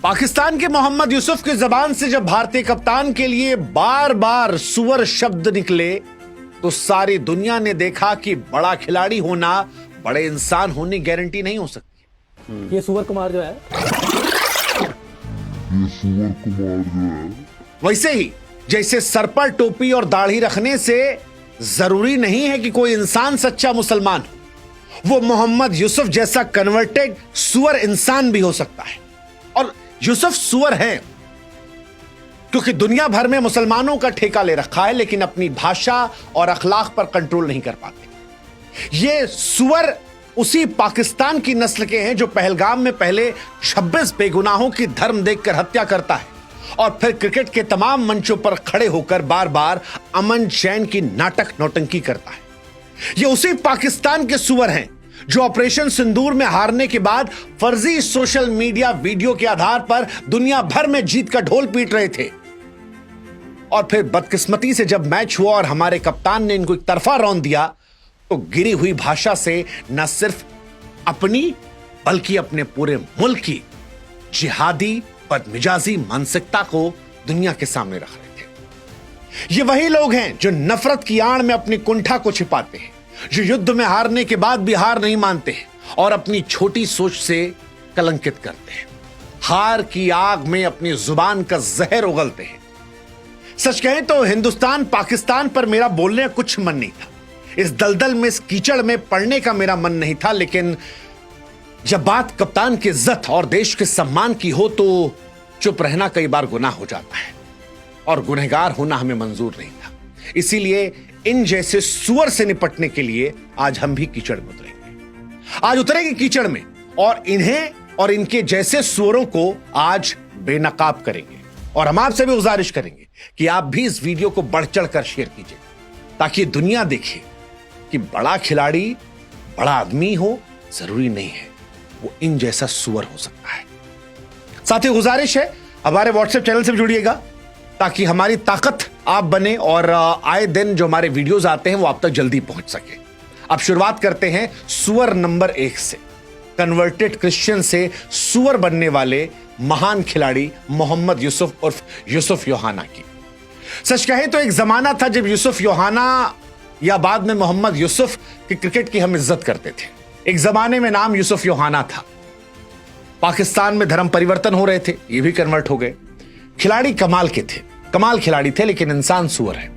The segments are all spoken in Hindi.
पाकिस्तान के मोहम्मद यूसुफ की जबान से जब भारतीय कप्तान के लिए बार बार सुअर शब्द निकले तो सारी दुनिया ने देखा कि बड़ा खिलाड़ी होना बड़े इंसान होने की गारंटी नहीं हो सकती। ये सुअर कुमार जो है वैसे ही जैसे सर पर टोपी और दाढ़ी रखने से जरूरी नहीं है कि कोई इंसान सच्चा मुसलमान हो, वो मोहम्मद यूसुफ जैसा कन्वर्टेड सुअर इंसान भी हो सकता है। और यूसुफ सुअर है क्योंकि दुनिया भर में मुसलमानों का ठेका ले रखा है, लेकिन अपनी भाषा और अखलाक पर कंट्रोल नहीं कर पाते। ये सुअर उसी पाकिस्तान की नस्ल के हैं जो पहलगाम में पहले 26 बेगुनाहों की धर्म देखकर हत्या करता है और फिर क्रिकेट के तमाम मंचों पर खड़े होकर बार बार अमन चैन की नाटक नौटंकी करता है। ये उसी पाकिस्तान के सुअर हैं जो ऑपरेशन सिंदूर में हारने के बाद फर्जी सोशल मीडिया वीडियो के आधार पर दुनिया भर में जीत का ढोल पीट रहे थे और फिर बदकिस्मती से जब मैच हुआ और हमारे कप्तान ने इनको एक तरफा रौंद दिया तो गिरी हुई भाषा से न सिर्फ अपनी बल्कि अपने पूरे मुल्क की जिहादी बदमिजाजी मानसिकता को दुनिया के सामने रख रहे थे। ये वही लोग हैं जो नफरत की आड़ में अपनी कुंठा को छिपाते हैं, जो युद्ध में हारने के बाद भी हार नहीं मानते हैं और अपनी छोटी सोच से कलंकित करते हैं, हार की आग में अपनी जुबान का जहर उगलते हैं। सच कहें तो हिंदुस्तान पाकिस्तान पर मेरा बोलने का कुछ मन नहीं था, इस दलदल में इस कीचड़ में पड़ने का मेरा मन नहीं था, लेकिन जब बात कप्तान की इज्जत और देश के सम्मान की हो तो चुप रहना कई बार गुनाह हो जाता है और गुनहगार होना हमें मंजूर नहीं था। इसीलिए इन जैसे सुअर से निपटने के लिए आज हम भी कीचड़ में उतरेंगे, आज उतरेंगे कीचड़ में और इन्हें और इनके जैसे सुअरों को आज बेनकाब करेंगे। और हम आपसे भी गुजारिश करेंगे कि आप भी इस वीडियो को बढ़ चढ़ कर शेयर कीजिए ताकि दुनिया देखे कि बड़ा खिलाड़ी बड़ा आदमी हो जरूरी नहीं है, वो इन जैसा सुअर हो सकता है। साथ ही गुजारिश है हमारे व्हाट्सएप चैनल से भी जुड़िएगा ताकि हमारी ताकत आप बने और आए दिन जो हमारे वीडियोस आते हैं वो आप तक जल्दी पहुंच सके। अब शुरुआत करते हैं सुअर नंबर 1 से, कन्वर्टेड क्रिश्चियन से सुअर बनने वाले महान खिलाड़ी मोहम्मद यूसुफ उर्फ यूसुफ योहाना की। सच कहें तो एक जमाना था जब यूसुफ योहाना या बाद में मोहम्मद यूसुफ की क्रिकेट की हम इज्जत करते थे। एक जमाने में नाम यूसुफ योहाना था, पाकिस्तान में धर्म परिवर्तन हो रहे थे, ये भी कन्वर्ट हो गए। खिलाड़ी कमाल के थे, कमाल खिलाड़ी थे, लेकिन इंसान सुअर है।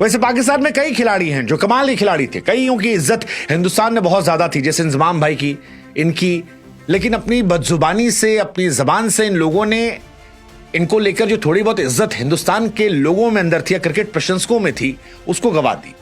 वैसे पाकिस्तान में कई खिलाड़ी हैं जो कमाल के खिलाड़ी थे, कईयों की इज्जत हिंदुस्तान में बहुत ज्यादा थी, जैसे इंजमाम भाई की, इनकी, लेकिन अपनी बदजुबानी से अपनी जबान से इन लोगों ने इनको लेकर जो थोड़ी बहुत इज्जत हिंदुस्तान के लोगों में अंदर थी या क्रिकेट प्रशंसकों में थी उसको गवा दी।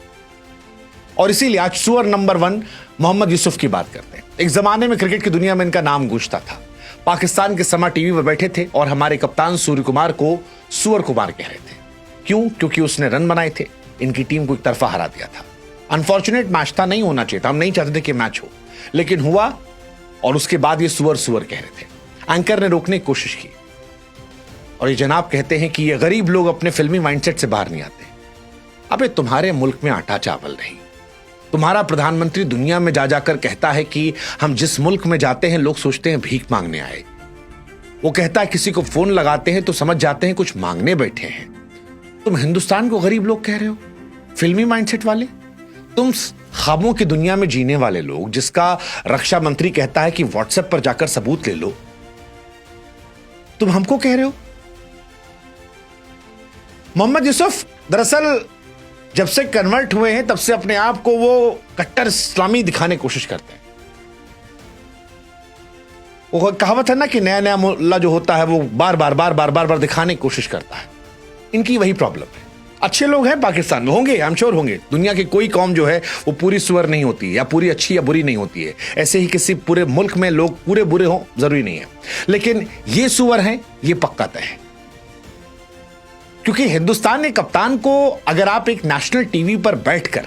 और इसीलिए आज सुअर नंबर 1 मोहम्मद यूसुफ की बात करते हैं। एक जमाने में क्रिकेट की दुनिया में इनका नाम गूंजता था, पाकिस्तान के समा टीवी पर बैठे थे और हमारे कप्तान सूर्य कुमार को सुअर कुमार कह रहे थे। क्यों? क्योंकि उसने रन बनाए थे, इनकी टीम को एक तरफा हरा दिया था। अनफॉर्चुनेट मैच था, नहीं होना चाहिए था, हम नहीं चाहते थे कि मैच हो, लेकिन हुआ और उसके बाद ये सुअर सुअर कह रहे थे। एंकर ने रोकने की कोशिश की और ये जनाब कहते हैं कि ये गरीब लोग अपने फिल्मी माइंडसेट से बाहर नहीं आते। अबे तुम्हारे मुल्क में आटा चावल नहीं, तुम्हारा प्रधानमंत्री दुनिया में जा जाकर कहता है कि हम जिस मुल्क में जाते हैं लोग सोचते हैं भीख मांगने आए। वो कहता है किसी को फोन लगाते हैं तो समझ जाते हैं कुछ मांगने बैठे हैं। तुम हिंदुस्तान को गरीब लोग कह रहे हो, फिल्मी माइंडसेट वाले। तुम ख्वाबों की दुनिया में जीने वाले लोग, जिसका रक्षा मंत्री कहता है कि व्हाट्सएप पर जाकर सबूत ले लो, तुम हमको कह रहे हो। मोहम्मद यूसुफ दरअसल जब से कन्वर्ट हुए हैं तब से अपने आप को वो कट्टर इस्लामी दिखाने की कोशिश करते हैं। वो कहावत है ना कि नया नया मुल्ला जो होता है वो बार बार दिखाने की कोशिश करता है। इनकी वही प्रॉब्लम है। अच्छे लोग हैं पाकिस्तान में, होंगे, आई एम श्योर होंगे। दुनिया की कोई कौम जो है वो पूरी सुअर नहीं होती या पूरी अच्छी या बुरी नहीं होती है। ऐसे ही किसी पूरे मुल्क में लोग पूरे बुरे हों जरूरी नहीं है, लेकिन ये सुअर हैं, ये पक्का तय है। क्योंकि हिंदुस्तान के कप्तान को अगर आप एक नेशनल टीवी पर बैठकर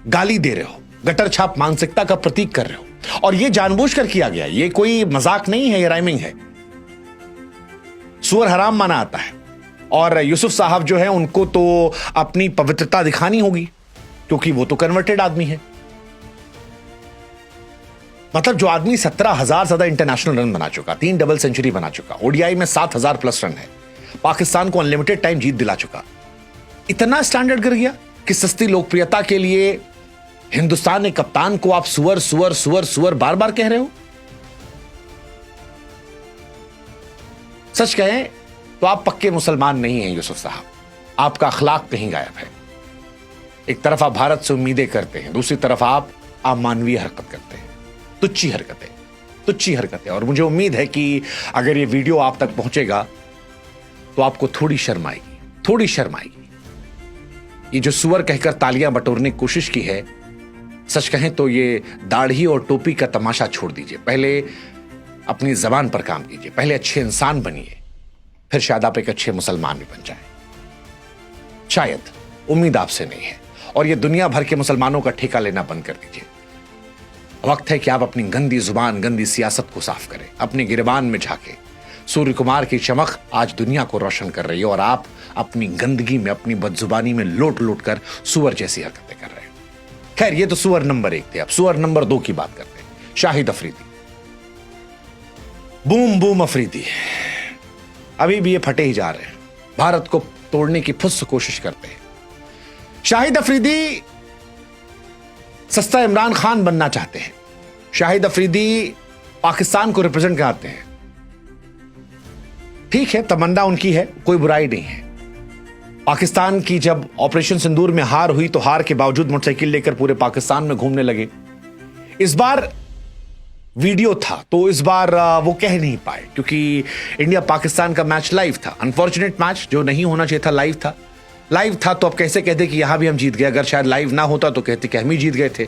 गाली दे रहे हो, गटर छाप मानसिकता का प्रतीक कर रहे हो, और यह जानबूझकर किया गया, ये कोई मजाक नहीं है, ये राइमिंग है। सुअर हराम माना आता है और यूसुफ साहब जो है उनको तो अपनी पवित्रता दिखानी होगी क्योंकि वो तो कन्वर्टेड आदमी है। मतलब जो आदमी 17,000 ज्यादा इंटरनेशनल रन बना चुका, 3 डबल सेंचुरी बना चुका, ओडीआई में 7,000 प्लस रन है, पाकिस्तान को अनलिमिटेड टाइम जीत दिला चुका, इतना स्टैंडर्ड गिर गया कि सस्ती लोकप्रियता के लिए हिंदुस्तान के कप्तान को आप सुअर सुअर सुअर सुअर बार बार कह रहे हो। सच कहें तो आप पक्के मुसलमान नहीं हैं यूसुफ साहब, आपका अखलाक कहीं गायब है। एक तरफ आप भारत से उम्मीदें करते हैं, दूसरी तरफ आप अमानवीय हरकत करते हैं, तुच्छी हरकतें। और मुझे उम्मीद है कि अगर ये वीडियो आप तक पहुंचेगा तो आपको थोड़ी शर्म आएगी। ये जो सुअर कहकर तालियां बटोरने की कोशिश की है, सच कहें तो ये दाढ़ी और टोपी का तमाशा छोड़ दीजिए, पहले अपनी जबान पर काम कीजिए, पहले अच्छे इंसान बनिए, फिर शायद आप एक अच्छे मुसलमान भी बन जाएं। शायद, उम्मीद आपसे नहीं है। और ये दुनिया भर के मुसलमानों का ठेका लेना बंद कर दीजिए। वक्त है कि आप अपनी गंदी जुबान, गंदी सियासत को साफ करें, अपने गिरबान में झांके। सूर्य कुमार की चमक आज दुनिया को रोशन कर रही है और आप अपनी गंदगी में, अपनी बदजुबानी में लोट लोट कर सुअर जैसी हरकतें कर रहे हैं। खैर, ये तो सुअर नंबर 1 थे। अब सुअर नंबर 2 की बात करते हैं। शाहिद अफरीदी, बूम बूम अफरीदी, अभी भी ये फटे ही जा रहे हैं, भारत को तोड़ने की फुस कोशिश करते हैं। शाहिद अफरीदी सस्ता इमरान खान बनना चाहते हैं। शाहिद अफरीदी पाकिस्तान को रिप्रेजेंट कराते हैं। ठीक है, तमन्ना उनकी है, कोई बुराई नहीं है। पाकिस्तान की जब ऑपरेशन सिंदूर में हार हुई तो हार के बावजूद मोटरसाइकिल लेकर पूरे पाकिस्तान में घूमने लगे। इस बार वीडियो था तो इस बार वो कह नहीं पाए क्योंकि इंडिया पाकिस्तान का मैच लाइव था। अनफॉर्चुनेट मैच, जो नहीं होना चाहिए था, लाइव था तो अब कैसे कहते कि यहां भी हम जीत गए। अगर शायद लाइव ना होता तो कहते कि हम ही जीत गए थे।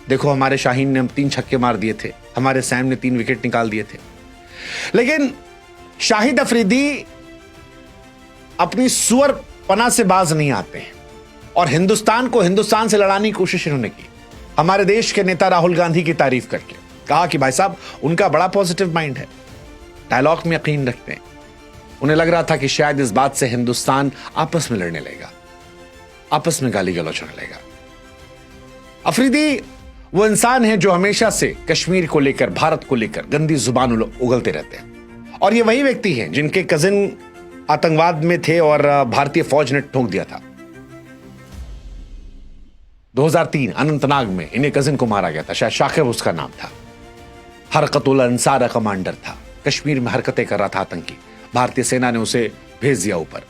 देखो, हमारे शाहीन ने 3 छक्के मार दिए थे, हमारे सैम ने 3 विकेट निकाल दिए थे। लेकिन शाहिद अफरीदी अपनी सुअर पना से बाज नहीं आते हैं और हिंदुस्तान को हिंदुस्तान से लड़ाने की कोशिश इन्होंने की। हमारे देश के नेता राहुल गांधी की तारीफ करके कहा कि भाई साहब, उनका बड़ा पॉजिटिव माइंड है, डायलॉग में यकीन रखते हैं। उन्हें लग रहा था कि शायद इस बात से हिंदुस्तान आपस में लड़ने लगेगा, आपस में गाली गलौच होने लगेगा। अफरीदी वो इंसान है जो हमेशा से कश्मीर को लेकर, भारत को लेकर गंदी जुबान उगलते रहते हैं। और ये वही व्यक्ति हैं जिनके कजिन आतंकवाद में थे और भारतीय फौज ने ठोक दिया था। 2003 अनंतनाग में इन्हें कजिन को मारा गया था, शायद शाकिब उसका नाम था। हरकतुल अंसार कमांडर था, कश्मीर में हरकतें कर रहा था आतंकी, भारतीय सेना ने उसे भेज दिया ऊपर।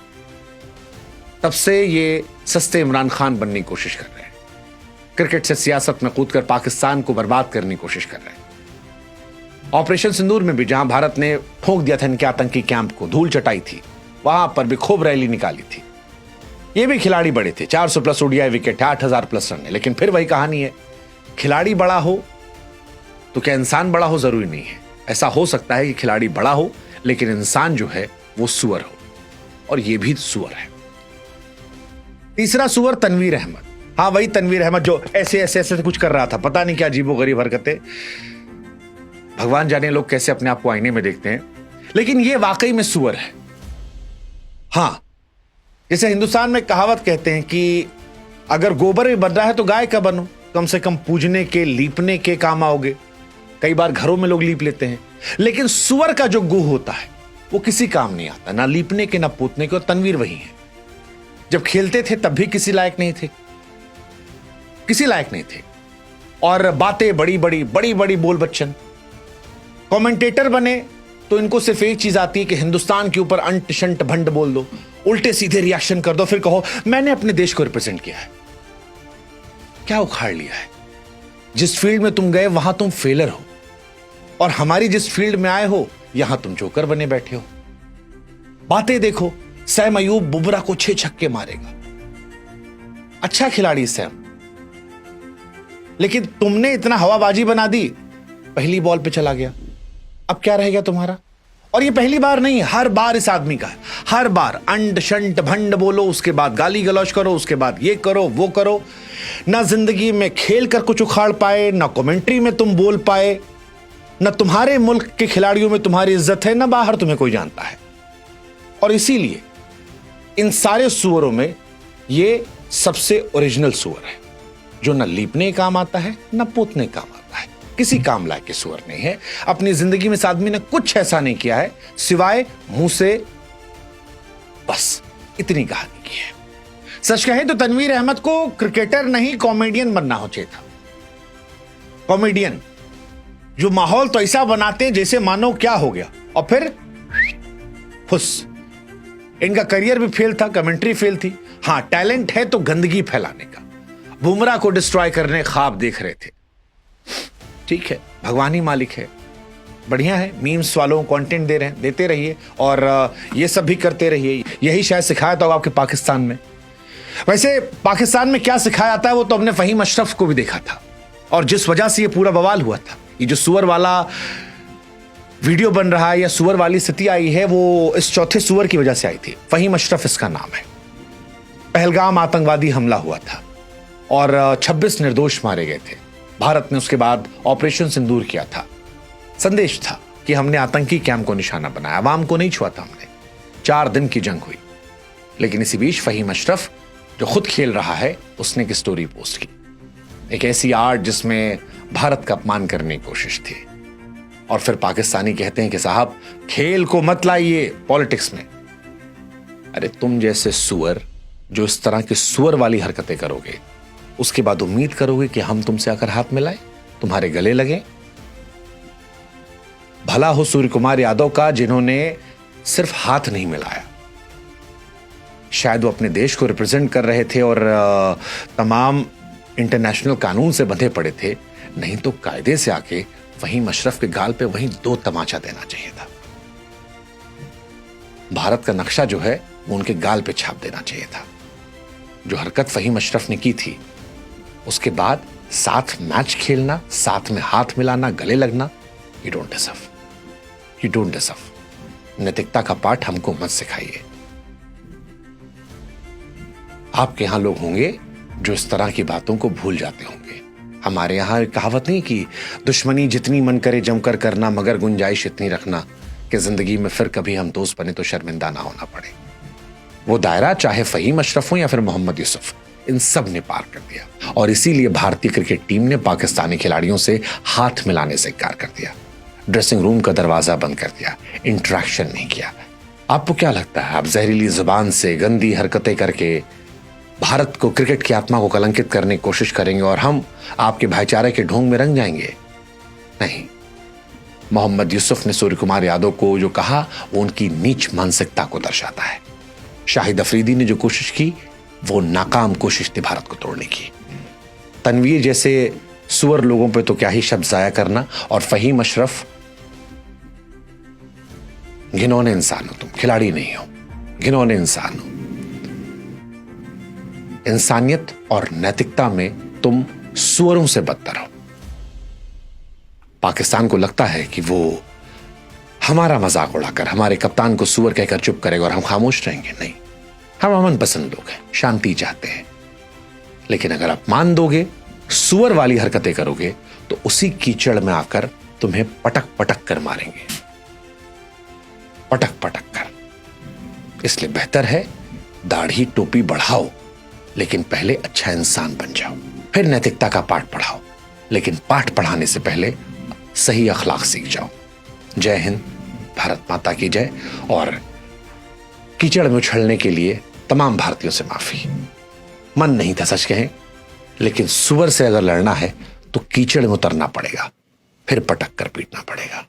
तब से ये सस्ते इमरान खान बनने की कोशिश कर रहे हैं, क्रिकेट से सियासत में कूदकर पाकिस्तान को बर्बाद करने की कोशिश कर रहे हैं। ऑपरेशन सिंदूर में भी जहां भारत ने ठोक दिया था इनके आतंकी कैंप को, धूल चटाई थी, वहां पर भी खूब रैली निकाली थी। ये भी खिलाड़ी बड़े थे, 400 प्लस ओडीआई विकेट है, 8,000 प्लस रन है। लेकिन फिर वही कहानी है, खिलाड़ी बड़ा हो तो क्या इंसान बड़ा हो जरूरी नहीं है। ऐसा हो सकता है कि खिलाड़ी बड़ा हो लेकिन इंसान जो है वो सुअर हो, और ये भी सुअर है। तीसरा सुअर तनवीर अहमद। हाँ, वही तनवीर अहमद जो ऐसे ऐसे ऐसे कुछ कर रहा था, पता नहीं क्या अजीबोगरीब हरकतें। भगवान जाने लोग कैसे अपने आप को आईने में देखते हैं, लेकिन ये वाकई में सुअर है। हां, जैसे हिंदुस्तान में कहावत कहते हैं कि अगर गोबर भी बन रहा है तो गाय का बनो, कम से कम पूजने के, लीपने के काम आओगे। कई बार घरों में लोग लीप लेते हैं, लेकिन सुअर का जो गू होता है वो किसी काम नहीं आता, ना लीपने के ना पोतने के। और तनवीर वही है, जब खेलते थे तब भी किसी लायक नहीं थे, और बातें बड़ी बड़ी बोल बच्चन। कमेंटेटर बने तो इनको सिर्फ एक चीज आती है कि हिंदुस्तान के ऊपर अंट शंट भंड बोल दो, उल्टे सीधे रिएक्शन कर दो, फिर कहो मैंने अपने देश को रिप्रेजेंट किया है। क्या उखाड़ लिया है? जिस फील्ड में तुम गए वहां तुम फेलर हो, और हमारी जिस फील्ड में आए हो यहां तुम जोकर बने बैठे हो। बातें देखो, सैम अयूब बुमराह को 6 छक्के मारेगा, अच्छा खिलाड़ी सैम, लेकिन तुमने इतना हवाबाजी बना दी, पहली बॉल पे चला गया। अब क्या रह गया तुम्हारा? और ये पहली बार नहीं, हर बार इस आदमी का है। हर बार अंड शंट भंड बोलो, उसके बाद गाली गलौज करो, उसके बाद ये करो वो करो। ना जिंदगी में खेल कर कुछ उखाड़ पाए, ना कमेंट्री में तुम बोल पाए, ना तुम्हारे मुल्क के खिलाड़ियों में तुम्हारी इज्जत है, ना बाहर तुम्हें कोई जानता है। और इसीलिए इन सारे सुअरों में ये सबसे ओरिजिनल सुअर है, जो ना लीपने काम आता है ना पोतने काम आता है। किसी काम लायक के सुअर नहीं है। अपनी जिंदगी में इस आदमी ने कुछ ऐसा नहीं किया है सिवाय मुंह से बस इतनी कहानी की है। सच कहें तो तनवीर अहमद को क्रिकेटर नहीं कॉमेडियन बनना हो चाहिए था। कॉमेडियन जो माहौल तो ऐसा बनाते हैं जैसे मानो क्या हो गया और फिर फुस। इनका करियर भी फेल था, कमेंट्री फेल थी। हां, टैलेंट है तो गंदगी फैलाने का। बुमराह को डिस्ट्रॉय करने ख्वाब देख रहे थे। ठीक है, भगवान ही मालिक है, बढ़िया है। मीम्स वालों को कंटेंट दे रहे हैं, देते रहिए और ये सब भी करते रहिए। यही शायद सिखाया था आपके पाकिस्तान में। वैसे पाकिस्तान में क्या सिखाया जाता है वो तो हमने फहीम अशरफ को भी देखा था, और जिस वजह से ये पूरा बवाल हुआ था, ये जो सुअर वाला वीडियो बन रहा है या सुअर वाली स्थिति आई है, वो इस चौथे सुअर की वजह से आई थी। फहीम अशरफ इसका नाम है। पहलगाम आतंकवादी हमला हुआ था और 26 निर्दोष मारे गए थे। भारत ने उसके बाद ऑपरेशन सिंदूर किया था। संदेश था कि हमने आतंकी कैंप को निशाना बनाया, अवाम को नहीं छुआ था हमने। 4 दिन की जंग हुई। लेकिन इसी बीच फहीम अशरफ जो खुद खेल रहा है, उसने एक स्टोरी पोस्ट की, एक ऐसी आर्ट जिसमें भारत का अपमान करने की कोशिश थी। और फिर पाकिस्तानी कहते हैं कि साहब खेल को मत लाइए पॉलिटिक्स में। अरे तुम जैसे सुअर जो इस तरह की सुअर वाली हरकतें करोगे, उसके बाद उम्मीद करोगे कि हम तुमसे आकर हाथ मिलाएं, तुम्हारे गले लगे? भला हो सूर्य कुमार यादव का, जिन्होंने सिर्फ हाथ नहीं मिलाया। शायद वो अपने देश को रिप्रेजेंट कर रहे थे और तमाम इंटरनेशनल कानून से बंधे पड़े थे, नहीं तो कायदे से आके फहीम अशरफ के गाल पे वहीं 2 तमाचा देना चाहिए था। भारत का नक्शा जो है वो उनके गाल पे छाप देना चाहिए था। जो हरकत फहीम अशरफ ने की थी, उसके बाद साथ मैच खेलना, साथ में हाथ मिलाना, गले लगना, you don't deserve, you don't deserve. नैतिकता का पाठ हमको मत सिखाइए। आपके यहां लोग होंगे जो इस तरह की बातों को भूल जाते होंगे। हमारे यहां कहावत नहीं कि दुश्मनी जितनी मन करे जमकर करना, मगर गुंजाइश इतनी रखना कि जिंदगी में फिर कभी हम दोस्त बने तो शर्मिंदा ना होना पड़े। वो दायरा चाहे फहीम अशरफ हो या फिर मोहम्मद यूसुफ, इन सब ने पार कर दिया। और इसीलिए भारतीय क्रिकेट टीम ने पाकिस्तानी खिलाड़ियों से हाथ मिलाने से इनकार कर दिया, ड्रेसिंग रूम का दरवाजा बंद कर दिया, इंटरेक्शन नहीं किया। आपको क्या लगता है, आप जहरीली जुबान से गंदी हरकतें करके भारत को, क्रिकेट की आत्मा को कलंकित करने की कोशिश करेंगे और हम आपके भाईचारे के ढोंग में रंग जाएंगे? नहीं। मोहम्मद यूसुफ ने सूर्य कुमार यादव को जो कहा, वो उनकी नीच मानसिकता को दर्शाता है। शाहिद अफरीदी ने जो कोशिश की, वो नाकाम कोशिश थी भारत को तोड़ने की। तनवीर जैसे सुअर लोगों पे तो क्या ही शब्द जाया करना। और फहीम अशरफ, घिनौने इंसान हो तुम, खिलाड़ी नहीं हो, घिनौने इंसान हो। इंसानियत और नैतिकता में तुम सुअरों से बदतर हो। पाकिस्तान को लगता है कि वो हमारा मजाक उड़ाकर हमारे कप्तान को सुअर कहकर चुप करेगा और हम खामोश रहेंगे। नहीं, हम अमन पसंद लोग हैं, शांति चाहते हैं। लेकिन अगर आप मान दोगे, सुअर वाली हरकतें करोगे, तो उसी कीचड़ में आकर तुम्हें पटक पटक कर मारेंगे, पटक पटक कर। इसलिए बेहतर है दाढ़ी टोपी बढ़ाओ, लेकिन पहले अच्छा इंसान बन जाओ, फिर नैतिकता का पाठ पढ़ाओ। लेकिन पाठ पढ़ाने से पहले सही अखलाक सीख जाओ। जय हिंद, भारत माता की जय। और कीचड़ में उछलने के लिए तमाम भारतीयों से माफी। मन नहीं था सच कहें, लेकिन सुअर से अगर लड़ना है तो कीचड़ में उतरना पड़ेगा, फिर पटक कर पीटना पड़ेगा।